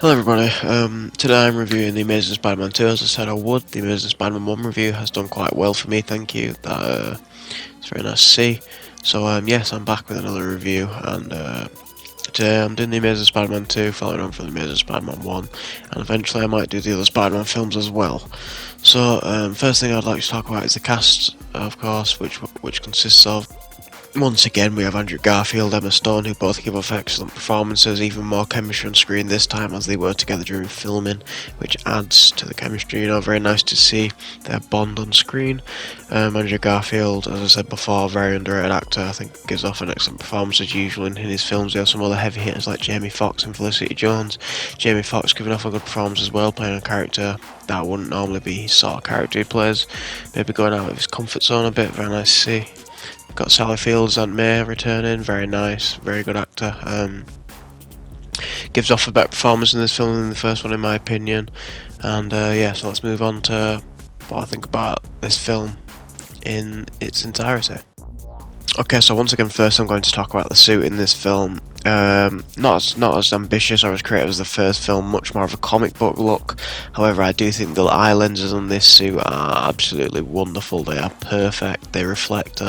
Hello everybody, today I'm reviewing The Amazing Spider-Man 2 as I said I would. The Amazing Spider-Man 1 review has done quite well for me, thank you. It's very nice to see. So yes, I'm back with another review, and today I'm doing The Amazing Spider-Man 2, following on from The Amazing Spider-Man 1, and eventually I might do the other Spider-Man films as well. So first thing I'd like to talk about is the cast, of course, which consists of, once again, we have Andrew Garfield, Emma Stone, who both give off excellent performances, even more chemistry on screen this time as they were together during filming, which adds to the chemistry. Very nice to see their bond on screen. Andrew Garfield, as I said before, very underrated actor. I think gives off an excellent performance as usual in his films. We have some other heavy hitters like Jamie Foxx and Felicity Jones. Jamie Foxx giving off a good performance as well, playing a character that wouldn't normally be his sort of character he plays. Maybe going out of his comfort zone a bit. Very nice to see. Got Sally Fields and May returning, very nice, very good actor. Gives off a better performance in this film than the first one, in my opinion. And so let's move on to what I think about this film in its entirety. Okay, so once again, first I'm going to talk about the suit in this film. Not as ambitious or as creative as the first film, much more of a comic book look. However, I do think the eye lenses on this suit are absolutely wonderful. They are perfect. They reflect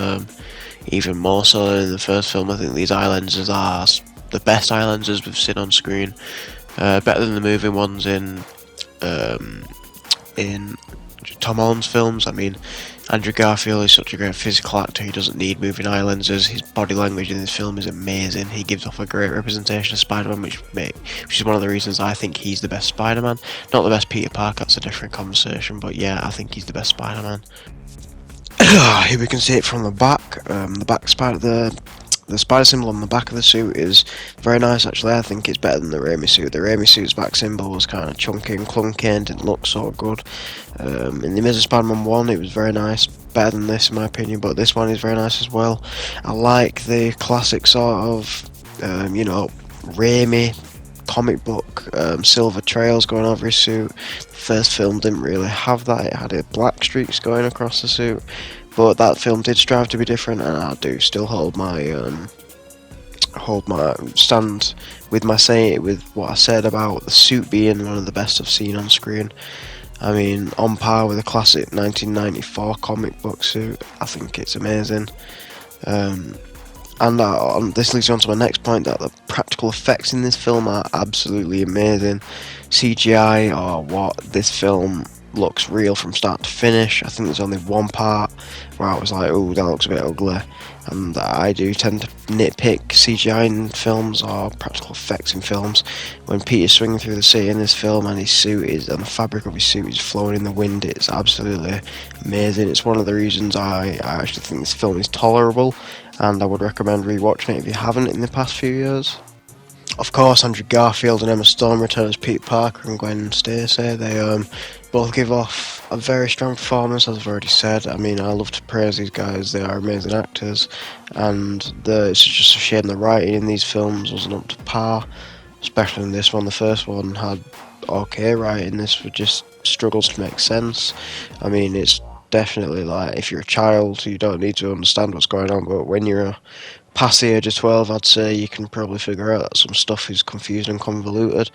even more so than in the first film. I think these eye lenses are the best eye lenses we've seen on screen. Better than the moving ones in Tom Holland's films. I mean, Andrew Garfield is such a great physical actor, he doesn't need moving eye lenses. His body language in this film is amazing. He gives off a great representation of Spider-Man, which is one of the reasons I think he's the best Spider-Man. Not the best Peter Parker, that's a different conversation, but yeah, I think he's the best Spider-Man. Here we can see it from the back. The spider symbol on the back of the suit is very nice, actually. I think it's better than the Raimi suit. The Raimi suit's back symbol was kind of chunky and clunky and didn't look so good. In the Amazing Spider-Man 1, it was very nice, better than this in my opinion, but this one is very nice as well. I like the classic sort of, Raimi comic book silver trails going over his suit. The first film didn't really have that. It had black streaks going across the suit, but that film did strive to be different, and I do still hold my stand with with what I said about the suit being one of the best I've seen on screen. I mean, on par with a classic 1994 comic book suit. I think it's amazing. And this leads on to my next point, that the practical effects in this film are absolutely amazing. CGI, or what, this film looks real from start to finish. I think there's only one part where I was like, oh, that looks a bit ugly. And I do tend to nitpick CGI in films or practical effects in films. When Peter's swinging through the city in this film and the fabric of his suit is flowing in the wind, it's absolutely amazing. It's one of the reasons I actually think this film is tolerable, and I would recommend rewatching it if you haven't in the past few years. Of course, Andrew Garfield and Emma Stone return as Peter Parker and Gwen Stacy. They both give off a very strong performance, as I've already said. I mean, I love to praise these guys. They are amazing actors, and it's just a shame the writing in these films wasn't up to par, especially in this one. The first one had okay writing. This just struggles to make sense. I mean, it's definitely like, if you're a child, you don't need to understand what's going on, but when you're past the age of 12, I'd say you can probably figure out that some stuff is confused and convoluted,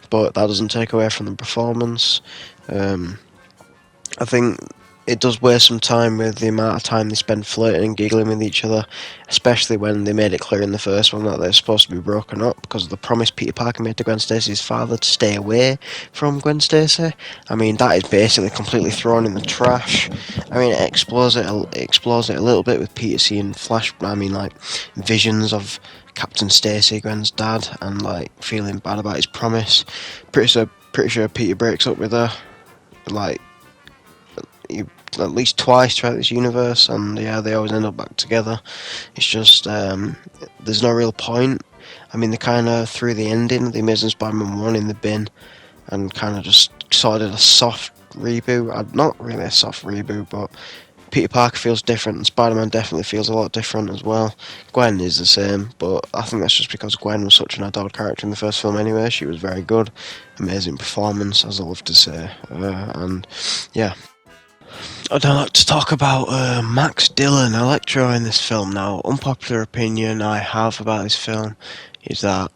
but that doesn't take away from the performance. I think it does waste some time with the amount of time they spend flirting and giggling with each other, especially when they made it clear in the first one that they're supposed to be broken up because of the promise Peter Parker made to Gwen Stacy's father to stay away from Gwen Stacy. I mean, that is basically completely thrown in the trash. I mean, it explores it a little bit with Peter seeing visions of Captain Stacy, Gwen's dad, and like feeling bad about his promise. Pretty sure Peter breaks up with her, like, at least twice throughout this universe, and yeah, they always end up back together. It's just there's no real point. I mean, they kind of threw the ending of the Amazing Spider-Man 1 in the bin and kind of just sort of did a soft reboot. Not really a soft reboot, but Peter Parker feels different, and Spider-Man definitely feels a lot different as well. Gwen is the same, but I think that's just because Gwen was such an adored character in the first film anyway. She was very good, amazing performance, as I love to say, and yeah. I'd like to talk about Max Dillon, Electro, in this film now. Unpopular opinion I have about this film is that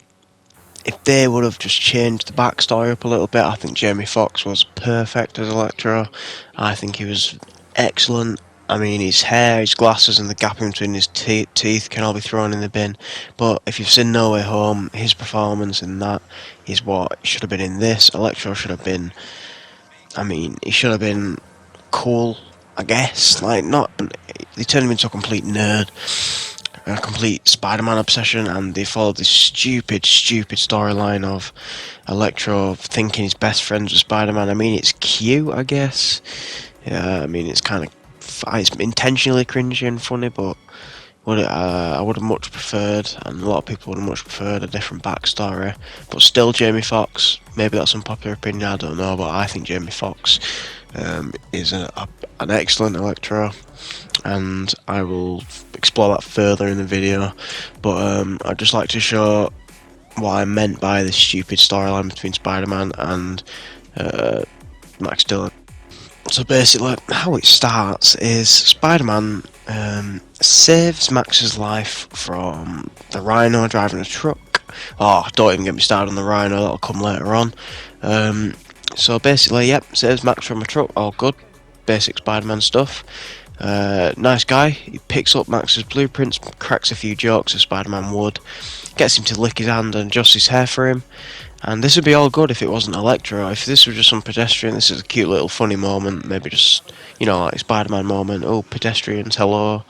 if they would have just changed the backstory up a little bit, I think Jamie Foxx was perfect as Electro. I think he was excellent. I mean, his hair, his glasses, and the gap in between his teeth can all be thrown in the bin. But if you've seen No Way Home, his performance in that is what should have been in this. Electro should have been. I mean, he should have been cool, I guess. Like, not. They turned him into a complete nerd, a complete Spider-Man obsession, and they followed this stupid storyline of Electro thinking his best friends with Spider-Man. I mean, it's cute, I guess. Yeah, I mean, it's kind of. It's intentionally cringy and funny, but I would have much preferred, and a lot of people would have much preferred, a different backstory. But still, Jamie Foxx, maybe that's unpopular opinion, I don't know, but I think Jamie Foxx is an excellent Electro, and I will explore that further in the video. But I'd just like to show what I meant by this stupid storyline between Spider-Man and Max Dillon. So basically, how it starts is Spider-Man saves Max's life from the Rhino driving a truck. Oh, don't even get me started on the Rhino, that'll come later on. So basically, yep, saves Max from a truck, all good. Basic Spider-Man stuff. Nice guy, he picks up Max's blueprints, cracks a few jokes as Spider-Man would, gets him to lick his hand and adjust his hair for him. And this would be all good if it wasn't Electro. If this was just some pedestrian, this is a cute little funny moment, maybe just, you know, like Spider-Man moment, oh, pedestrians, hello,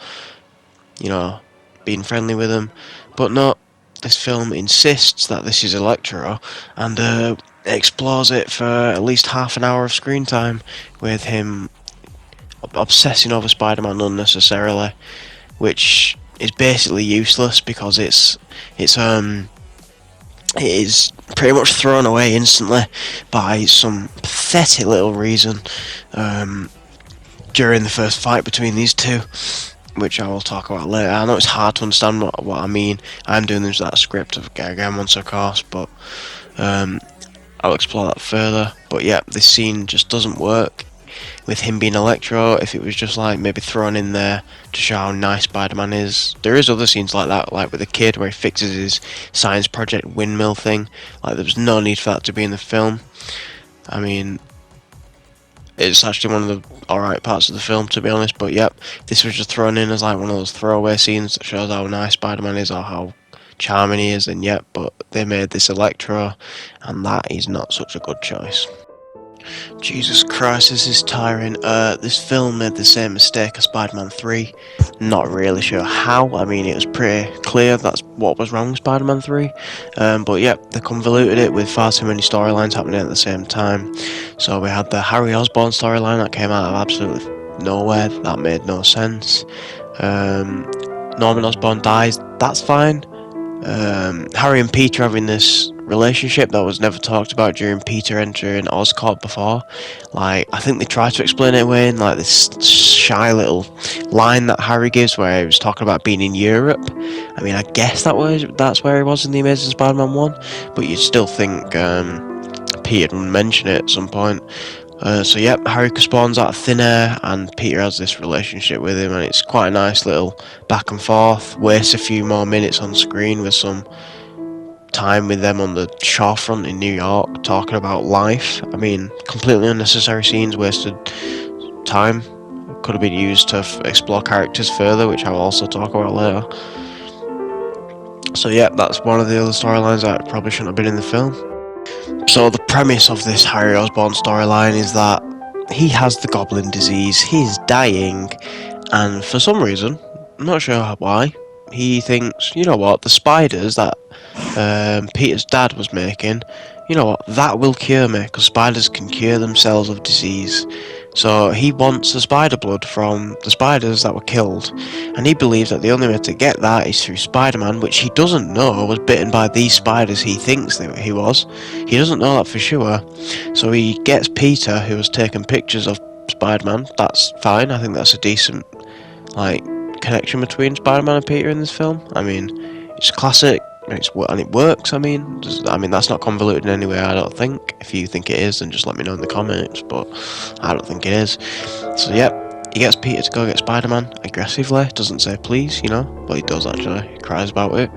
you know, being friendly with them. But no, this film insists that this is Electro, and explores it for at least half an hour of screen time, with him obsessing over Spider-Man unnecessarily, which is basically useless because it is pretty much thrown away instantly by some pathetic little reason during the first fight between these two, which I will talk about later. I know it's hard to understand what I mean. I'm doing this with that script of again once of course, but I'll explore that further. But yeah, this scene just doesn't work with him being Electro. If it was just like maybe thrown in there to show how nice Spider-Man is. There is other scenes like that, like with the kid where he fixes his science project windmill thing. Like there was no need for that to be in the film. I mean, it's actually one of the alright parts of the film, to be honest, but yep, this was just thrown in as like one of those throwaway scenes that shows how nice Spider-Man is or how charming he is, and yep, but they made this Electro, and that is not such a good choice. Jesus Christ, this is tiring. This film made the same mistake as Spider-Man 3. Not really sure how. I mean, it was pretty clear that's what was wrong with Spider-Man 3. But yep, they convoluted it with far too many storylines happening at the same time. So we had the Harry Osborne storyline that came out of absolutely nowhere. That made no sense. Norman Osborn dies. That's fine. Harry and Peter having this relationship that was never talked about during Peter entering Oscorp before. Like, I think they tried to explain it away in like this shy little line that Harry gives where he was talking about being in Europe. I mean, I guess that's where he was in the Amazing Spider-Man 1, but you'd still think Peter would mention it at some point. So yep, Harry spawns out of thin air, and Peter has this relationship with him, and it's quite a nice little back and forth. Wastes a few more minutes on screen with some time with them on the shorefront in New York talking about life. I mean, completely unnecessary scenes, wasted time. Could have been used to explore characters further, which I'll also talk about later. So yeah, that's one of the other storylines that probably shouldn't have been in the film. So the premise of this Harry Osborn storyline is that he has the Goblin disease, he's dying, and for some reason, I'm not sure why, he thinks, you know what, the spiders that Peter's dad was making, you know what, that will cure me, because spiders can cure themselves of disease. So he wants the spider blood from the spiders that were killed, and he believes that the only way to get that is through Spider-Man, which he doesn't know was bitten by these spiders he thinks he was. He doesn't know that for sure. So he gets Peter, who has taken pictures of Spider-Man. That's fine. I think that's a decent connection between Spider-Man and Peter in this film. I mean, it's classic. And it works. I mean, that's not convoluted in any way, I don't think. If you think it is, then just let me know in the comments, but I don't think it is. So yep, he gets Peter to go get Spider-Man aggressively, doesn't say please, you know, but he does actually, he cries about it.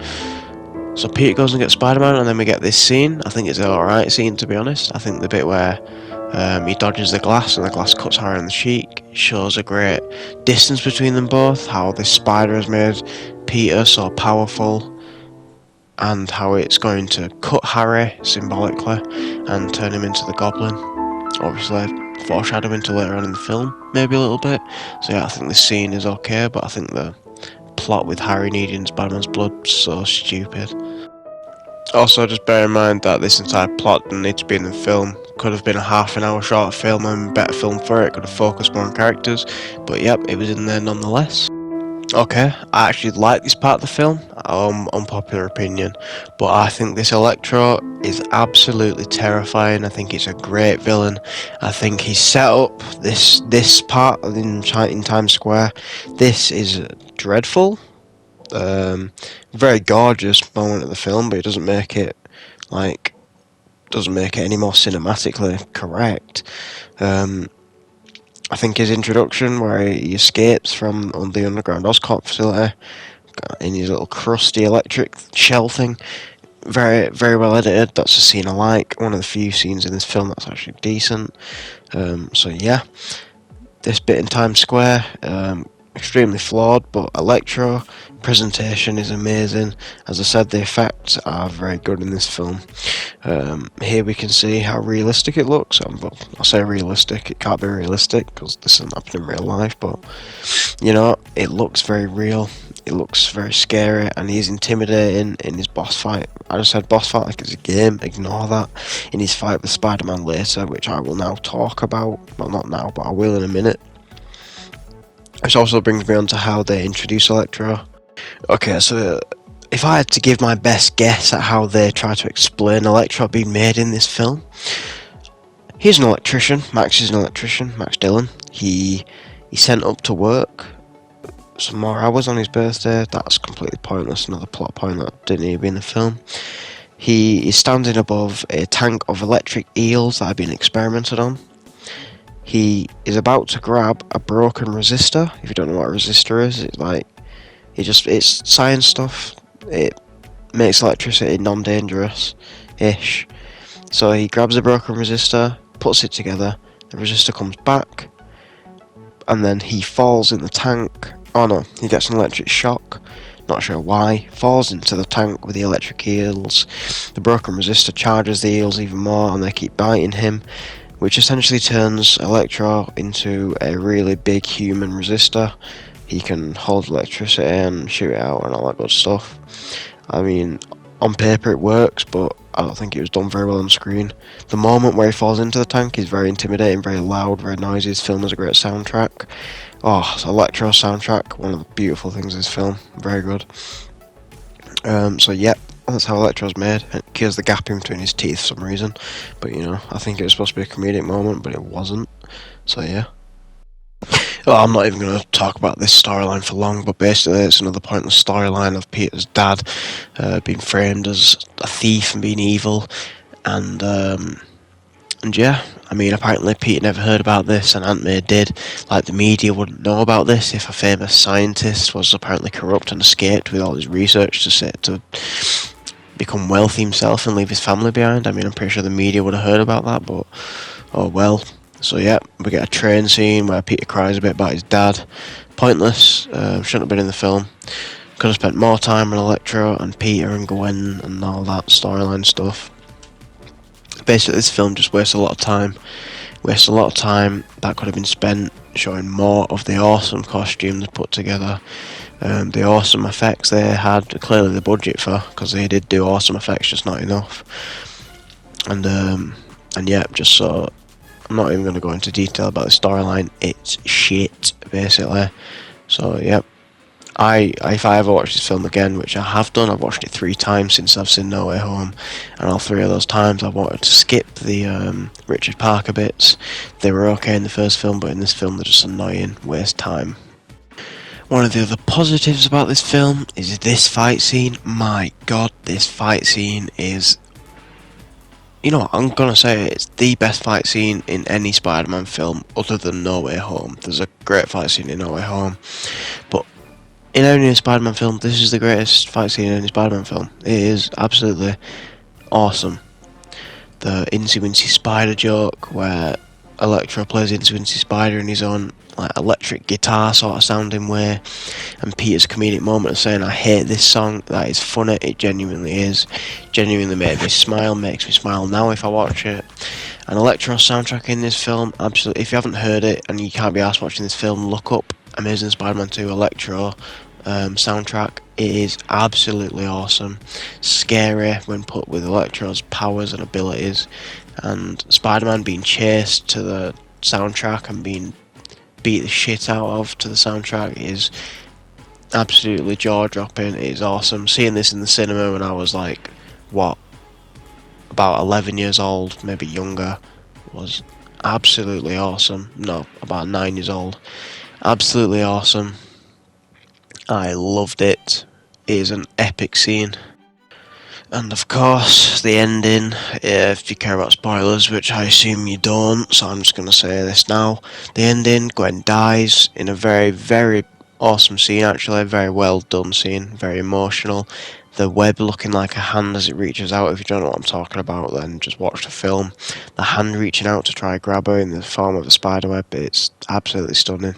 So Peter goes and gets Spider-Man, and then we get this scene. I think it's an alright scene, to be honest. I think the bit where he dodges the glass and the glass cuts Harry on the cheek shows a great distance between them both, how this spider has made Peter so powerful, and how it's going to cut Harry symbolically and turn him into the Goblin. Obviously foreshadowing to later on in the film, maybe a little bit. So yeah, I think this scene is okay, but I think the plot with Harry needing Spider-Man's blood so stupid. Also, just bear in mind that this entire plot didn't need to be in the film. Could have been a half an hour short film and better film for it, could have focused more on characters, but yep, it was in there nonetheless. Okay, I actually like this part of the film, unpopular opinion, but I think this Electro is absolutely terrifying. I think he's a great villain. I think he's set up this part in Times Square. This is dreadful. Very gorgeous moment of the film, but it doesn't make it any more cinematically correct. I think his introduction, where he escapes from the underground Oscorp facility in his little crusty electric shell thing, very very well edited. That's a scene I like. One of the few scenes in this film that's actually decent. So yeah, this bit in Times Square, extremely flawed, but Electro presentation is amazing. As I said, the effects are very good in this film. Here we can see how realistic it looks. Well, I say realistic, it can't be realistic because this isn't happening in real life, but you know, it looks very real. It looks very scary, and he's intimidating in his boss fight. I just said boss fight like it's a game, ignore that. In his fight with Spider-Man later, which I will now talk about. Well, not now, but I will in a minute. Which also brings me on to how they introduce Electro. Okay, so if I had to give my best guess at how they try to explain Electro being made in this film, he's an electrician. Max is an electrician. Max Dillon. He's sent up to work some more hours on his birthday. That's completely pointless. Another plot point that didn't need to be in the film. He is standing above a tank of electric eels that have been experimented on. He is about to grab a broken resistor. If you don't know what a resistor is, it's science stuff. It makes electricity non-dangerous-ish. So he grabs a broken resistor, puts it together, the resistor comes back, and then he falls in the tank. Oh no, he gets an electric shock, not sure why, falls into the tank with the electric eels. The broken resistor charges the eels even more, and they keep biting him, which essentially turns Electro into a really big human resistor. He can hold electricity and shoot it out and all that good stuff. I mean, on paper it works, but I don't think it was done very well on screen. The moment where he falls into the tank is very intimidating, very loud, very noisy. This film has a great soundtrack. Oh, it's Electro Soundtrack, one of the beautiful things in this film. Very good. So yep, that's how Electro's made. It kills the gap in between his teeth for some reason. But you know, I think it was supposed to be a comedic moment, but it wasn't. So yeah. Well, I'm not even going to talk about this storyline for long, but basically it's another pointless storyline of Peter's dad being framed as a thief and being evil, and yeah, I mean, apparently Peter never heard about this, and Aunt May did. Like, the media wouldn't know about this if a famous scientist was apparently corrupt and escaped with all his research to become wealthy himself and leave his family behind. I mean, I'm pretty sure the media would have heard about that, but oh well. So yeah, we get a train scene where Peter cries a bit about his dad. Pointless, shouldn't have been in the film. Could have spent more time on Electro and Peter and Gwen and all that storyline stuff. Basically, this film just wastes a lot of time. Wastes a lot of time that could have been spent showing more of the awesome costume they put together. The awesome effects they had, clearly the budget for, because they did do awesome effects, just not enough. And yeah, just so... I'm not even going to go into detail about the storyline. It's shit, basically. So, yep. If I ever watch this film again, which I have done, I've watched it 3 times since I've seen No Way Home, and all 3 of those times I wanted to skip the Richard Parker bits. They were okay in the first film, but in this film they're just annoying, waste time. One of the other positives about this film is this fight scene. My god, this fight scene is... You know what, I'm gonna say it's the best fight scene in any Spider-Man film other than No Way Home. There's a great fight scene in No Way Home, but in any Spider-Man film, this is the greatest fight scene in any Spider-Man film. It is absolutely awesome. The Incy Wincy Spider joke, where Electro plays Incy Wincy Spider in his own like electric guitar sort of sounding way, and Peter's comedic moment of saying, "I hate this song," that is funny. It genuinely is. Genuinely made me smile, makes me smile now if I watch it. And Electro Soundtrack in this film, absolutely. If you haven't heard it and you can't be asked watching this film, look up Amazing Spider-Man 2 Electro soundtrack. It is absolutely awesome. Scary when put with Electro's powers and abilities, and Spider-Man being chased to the soundtrack and being beat the shit out of to the soundtrack is absolutely jaw-dropping. It is awesome. Seeing this in the cinema when I was like, what, about 11 years old, maybe younger, was absolutely awesome. No, about 9 years old. Absolutely awesome. I loved it. It is an epic scene. And of course, the ending, if you care about spoilers, which I assume you don't, so I'm just going to say this now. The ending, Gwen dies in a very, very awesome scene, actually. A very well done scene, very emotional. The web looking like a hand as it reaches out. If you don't know what I'm talking about, then just watch the film. The hand reaching out to try grab her in the form of a spider web, it's absolutely stunning.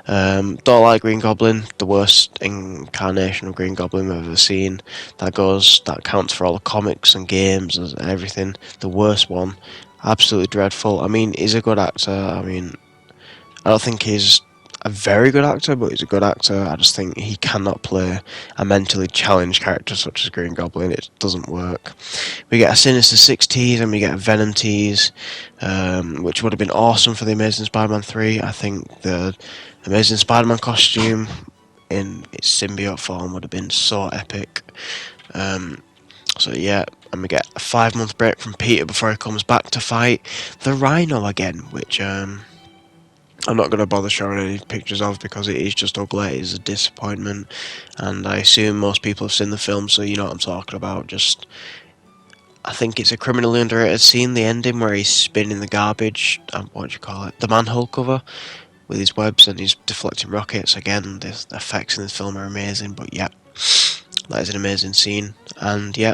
Don't like Green Goblin, the worst incarnation of Green Goblin we've ever seen. That counts for all the comics and games and everything. The worst one, absolutely dreadful. I mean, he's a good actor. I mean, I don't think he's a very good actor, but he's a good actor. I just think he cannot play a mentally challenged character such as Green Goblin. It doesn't work. We get a Sinister Six tease and we get a Venom tease, which would have been awesome for the Amazing Spider-Man 3. I think the Amazing Spider-Man costume in its symbiote form would have been so epic. So yeah, and we get a 5-month break from Peter before he comes back to fight the Rhino again, which I'm not going to bother showing any pictures of because it is just ugly. It is a disappointment, and I assume most people have seen the film, so you know what I'm talking about. I think it's a criminally underrated scene, the ending where he's spinning the garbage, what do you call it, the manhole cover, with his webs and he's deflecting rockets. Again, the effects in this film are amazing, but yeah, that is an amazing scene, and yeah,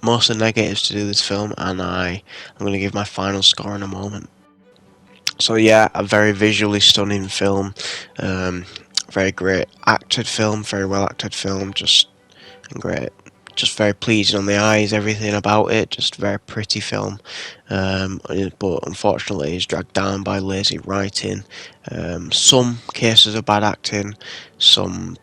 most of the negatives to do this film, and I'm going to give my final score in a moment. So yeah, a very visually stunning film, very great acted film, very well acted film, just great, just very pleasing on the eyes, everything about it, just a very pretty film, but unfortunately is dragged down by lazy writing, some cases of bad acting, some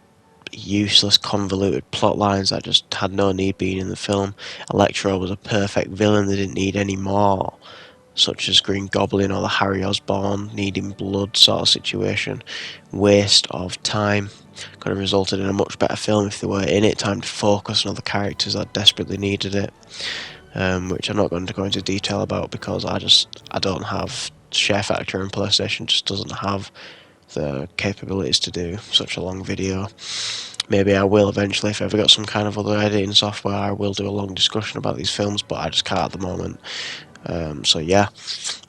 useless convoluted plot lines that just had no need being in the film. Electro was a perfect villain, they didn't need any more, such as Green Goblin or the Harry Osborne needing blood sort of situation. Waste of time. Could have resulted in a much better film if they were in it. Time to focus on other characters that desperately needed it, which I'm not going to go into detail about because I don't have Share Factor, and PlayStation just doesn't have the capabilities to do such a long video. Maybe I will eventually if I ever got some kind of other editing software. I will do a long discussion about these films, but I just can't at the moment. So yeah,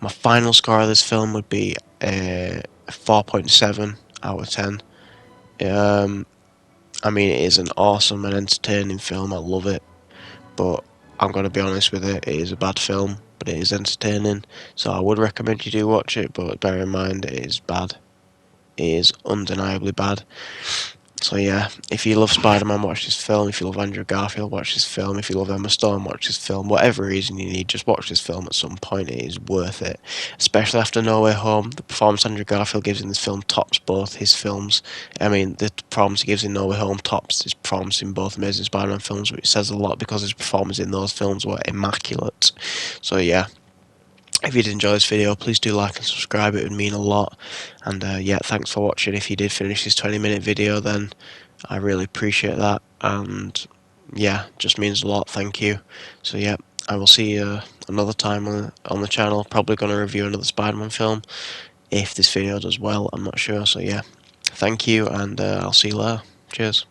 my final score of this film would be a 4.7 out of 10. I mean, it is an awesome and entertaining film. I love it, but I'm going to be honest with it. It is a bad film, but it is entertaining. So I would recommend you do watch it, but bear in mind it is bad. It is undeniably bad. So yeah, if you love Spider-Man, watch this film. If you love Andrew Garfield, watch this film. If you love Emma Stone, watch this film. Whatever reason you need, just watch this film at some point. It is worth it. Especially after No Way Home. The performance Andrew Garfield gives in this film tops both his films. I mean, the performance he gives in No Way Home tops his performance in both Amazing Spider-Man films, which says a lot because his performance in those films were immaculate. So yeah. If you did enjoy this video, please do like and subscribe, it would mean a lot. And yeah, thanks for watching. If you did finish this 20-minute video, then I really appreciate that. And yeah, just means a lot, thank you. So yeah, I will see you another time on the channel. Probably going to review another Spider-Man film. If this video does well, I'm not sure. So yeah, thank you, and I'll see you later. Cheers.